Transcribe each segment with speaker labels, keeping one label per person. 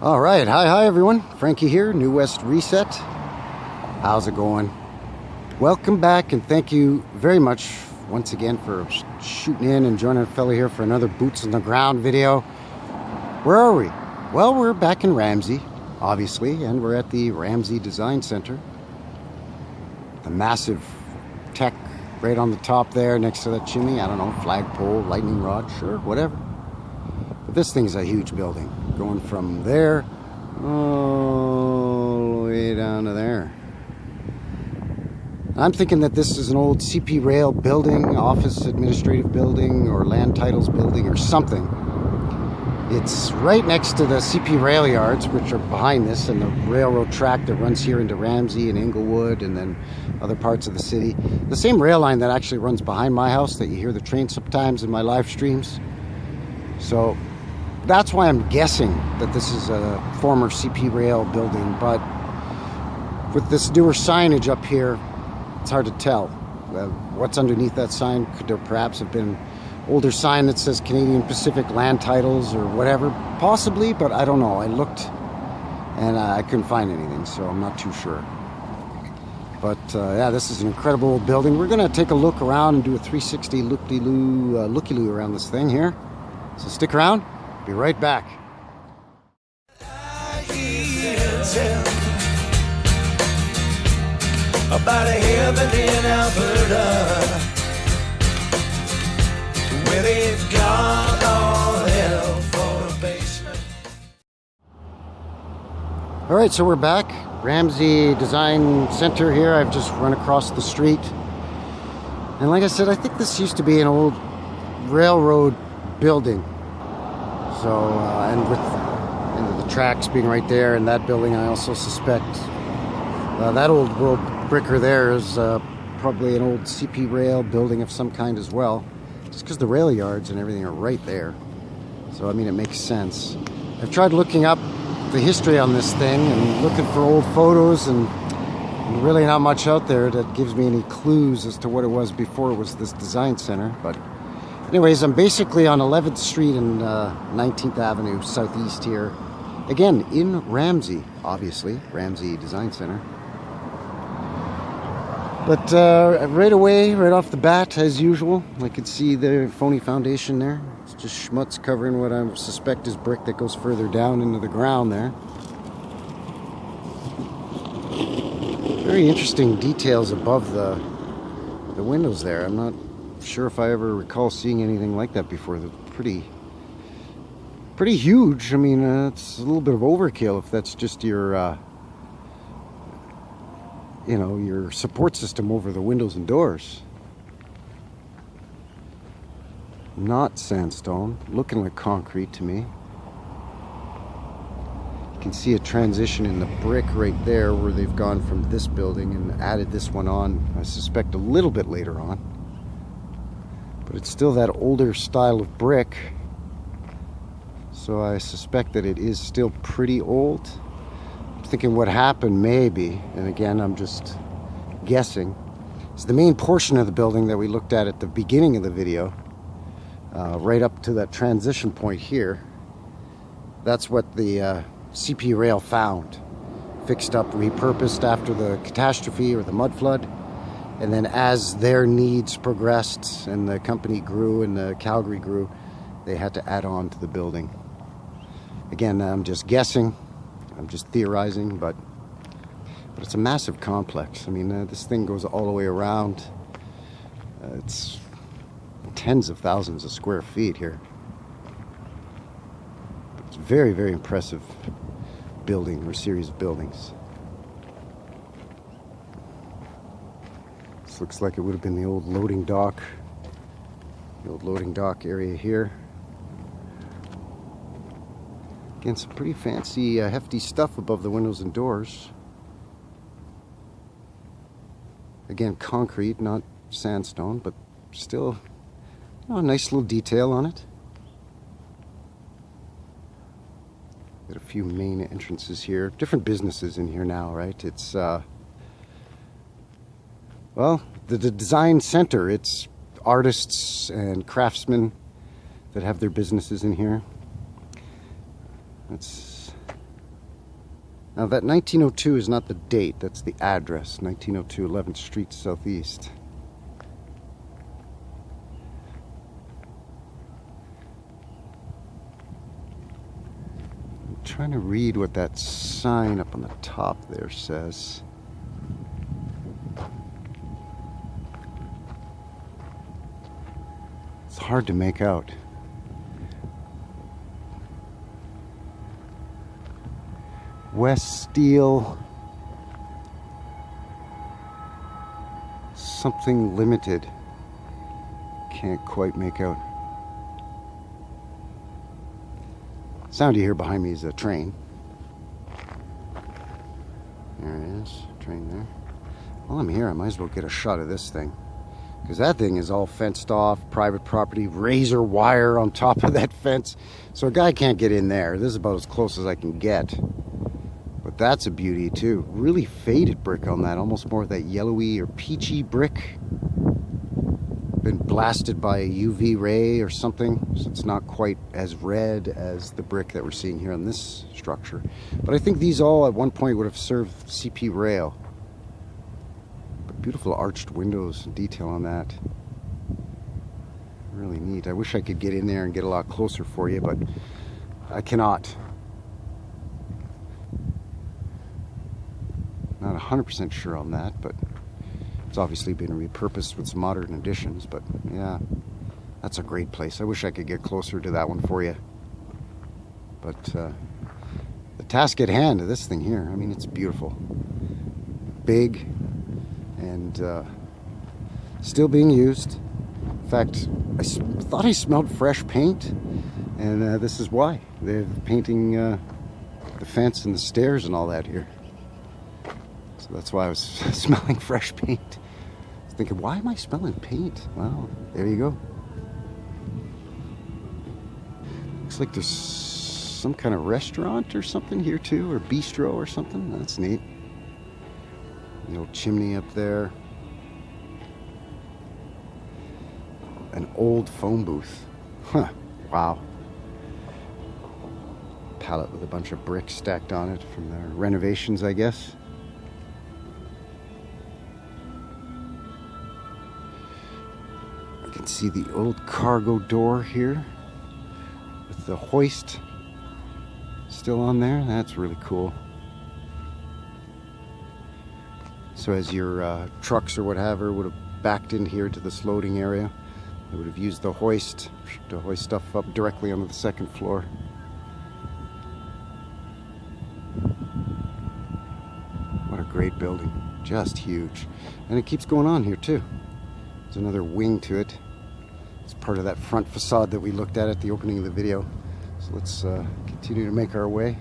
Speaker 1: All right, hi everyone. Frankie here, New West Reset. How's it going? Welcome back, and thank you very much once again for shooting in and joining a fella here for another boots on the ground video. Where are we? Well, we're back in Ramsey, obviously, and we're at the Ramsey Design Center. The massive tech right on the top there next to that chimney. I don't know, flagpole, lightning rod, sure, whatever. But this thing's a huge building, going from there all the way down to there. I'm thinking that this is an old CP Rail building, office administrative building, or land titles building, or something. It's right next to the CP Rail yards, which are behind this, and the railroad track that runs here into Ramsey and Inglewood, and then other parts of the city. The same rail line that actually runs behind my house that you hear the train sometimes in my live streams. So that's why I'm guessing that this is a former CP Rail building, but with this newer signage up here, it's hard to tell. What's underneath that sign? Could there perhaps have been an older sign that says Canadian Pacific Land Titles or whatever? Possibly, but I don't know. I looked and I couldn't find anything, so I'm not too sure. But yeah, this is an incredible old building. We're going to take a look around and do a 360 looky-loo around this thing here. So stick around. Be right back.
Speaker 2: About a heaven in Alberta, where they've got all hell for a basement.
Speaker 1: All right, so we're back. Ramsey Design Center here. I've just run across the street. And like I said, I think this used to be an old railroad building. So, and with the tracks being right there and that building, I also suspect that old world bricker there is probably an old CP Rail building of some kind as well, just because the rail yards and everything are right there. So I mean, it makes sense. I've tried looking up the history on this thing and looking for old photos, and really not much out there that gives me any clues as to what it was before it was this design center. But anyways, I'm basically on 11th Street and 19th Avenue Southeast here, again in Ramsey, obviously, Ramsey Design Center. But right away, right off the bat, as usual, I could see the phony foundation there. It's just schmutz covering what I suspect is brick that goes further down into the ground there. Very interesting details above the windows there. I'm not sure if I ever recall seeing anything like that before. They're pretty huge. I mean, it's a little bit of overkill if that's just your you know, your support system over the windows and doors. Not sandstone, looking like concrete to me. You can see a transition in the brick right there where they've gone from this building and added this one on, I suspect a little bit later on. But it's still that older style of brick, so I suspect that it is still pretty old. Thinking what happened maybe, and again I'm just guessing, is the main portion of the building that we looked at the beginning of the video, right up to that transition point here. That's what the CP Rail found, fixed up, repurposed after the catastrophe or the mudflood, and then as their needs progressed and the company grew and the Calgary grew, they had to add on to the building. Again, I'm just guessing. I'm just theorizing, but it's a massive complex. I mean, this thing goes all the way around. It's tens of thousands of square feet here. It's a very, very impressive building or series of buildings. This looks like it would have been the old loading dock. The old loading dock area here. Again, some pretty fancy, hefty stuff above the windows and doors. Again, concrete, not sandstone, but still, you know, a nice little detail on it. Got a few main entrances here. Different businesses in here now, right? It's, well, the design center. It's artists and craftsmen that have their businesses in here. It's Now that 1902 is not the date, that's the address. 1902 11th Street Southeast. I'm trying to read what that sign up on the top there says. It's hard to make out. West Steel something limited. Can't quite make out. Sound you hear behind me is a train. There it is, train there. While I'm here, I might as well get a shot of this thing, because that thing is all fenced off, private property, razor wire on top of that fence, so a guy can't get in there. This is about as close as I can get. But that's a beauty too. Really faded brick on that, almost more of that yellowy or peachy brick. Been blasted by a UV ray or something, so it's not quite as red as the brick that we're seeing here on this structure. But I think these all at one point would have served CP rail. But beautiful arched windows and detail on that. Really neat. I wish I could get in there and get a lot closer for you, but I cannot. Not 100% sure on that, but it's obviously been repurposed with some modern additions. But yeah, that's a great place. I wish I could get closer to that one for you. But the task at hand of this thing here, I mean, it's beautiful. Big and still being used. In fact, I thought I smelled fresh paint, and this is why. They're painting the fence and the stairs and all that here. So that's why I was smelling fresh paint. I was thinking, why am I smelling paint? Well, there you go. Looks like there's some kind of restaurant or something here too, or bistro or something. That's neat. The old chimney up there. An old phone booth. Huh, wow. Pallet with a bunch of bricks stacked on it from their renovations, I guess. See the old cargo door here with the hoist still on there. That's really cool. So as your trucks or whatever would have backed in here to this loading area, they would have used the hoist to hoist stuff up directly onto the second floor. What a great building. Just huge. And it keeps going on here too. There's another wing to it. It's part of that front facade that we looked at the opening of the video. So let's continue to make our way.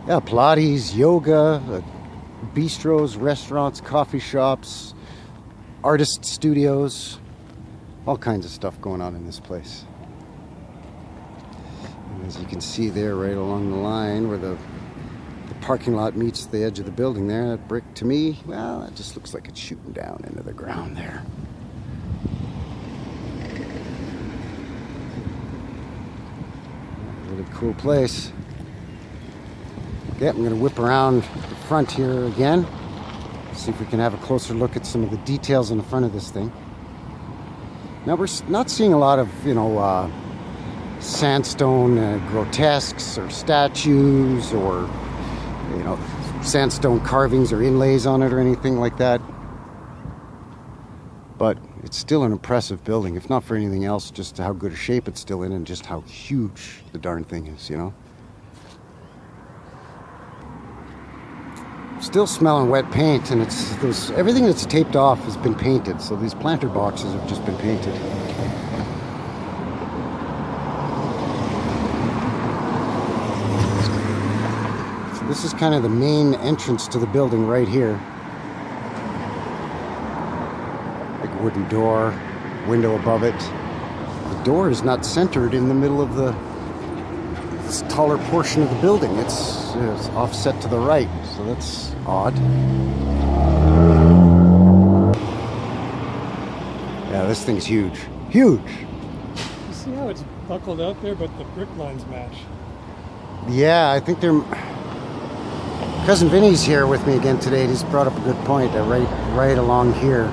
Speaker 1: Yeah, Pilates, yoga, bistros, restaurants, coffee shops, artist studios, all kinds of stuff going on in this place. And as you can see there, right along the line where the parking lot meets the edge of the building there, that brick to me, well, it just looks like it's shooting down into the ground there. Really cool place. Okay, I'm going to whip around the front here again, see if we can have a closer look at some of the details on the front of this thing. Now we're not seeing a lot of, sandstone grotesques or statues or sandstone carvings or inlays on it or anything like that. But it's still an impressive building, if not for anything else, just how good a shape it's still in and just how huge the darn thing is, Still smelling wet paint, and everything that's taped off has been painted, so these planter boxes have just been painted. This is kind of the main entrance to the building right here. Big wooden door, window above it. The door is not centered in the middle of this taller portion of the building. It's offset to the right, so that's odd. Yeah, this thing's huge. Huge!
Speaker 3: See how it's buckled out there, but the brick lines match.
Speaker 1: Yeah, I think they're... Cousin Vinny's here with me again today. He's brought up a good point. Right along here.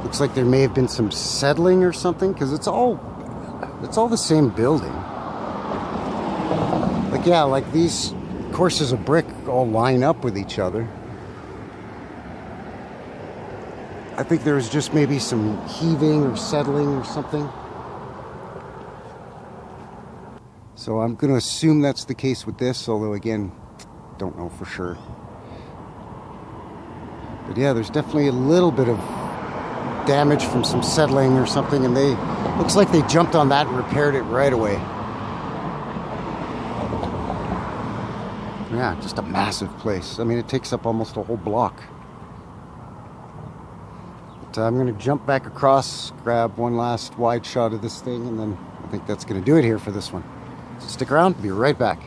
Speaker 1: Looks like there may have been some settling or something, because it's all the same building. Like, yeah, like these courses of brick all line up with each other. I think there was just maybe some heaving or settling or something. So I'm going to assume that's the case with this, although again, don't know for sure. But yeah, there's definitely a little bit of damage from some settling or something, and looks like they jumped on that and repaired it right away. Yeah, just a massive place. I mean, it takes up almost a whole block. But I'm going to jump back across, grab one last wide shot of this thing, and then I think that's going to do it here for this one. So stick around, be right back.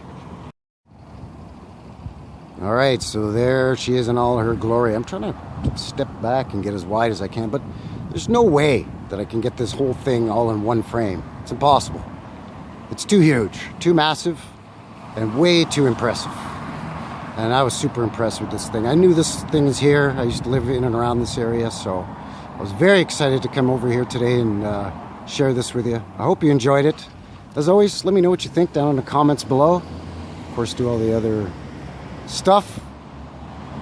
Speaker 1: All right, so there she is in all her glory. I'm trying to step back and get as wide as I can, but there's no way that I can get this whole thing all in one frame. It's impossible. It's too huge, too massive, and way too impressive. And I was super impressed with this thing. I knew this thing is here. I used to live in and around this area, so I was very excited to come over here today and share this with you. I hope you enjoyed it. As always, let me know what you think down in the comments below. Of course, do all the other stuff.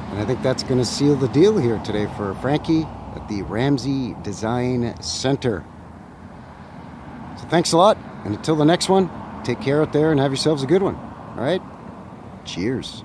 Speaker 1: And I think that's going to seal the deal here today for Frankie at the Ramsey Design Center. So thanks a lot, and until the next one, take care out there and have yourselves a good one. All right? Cheers.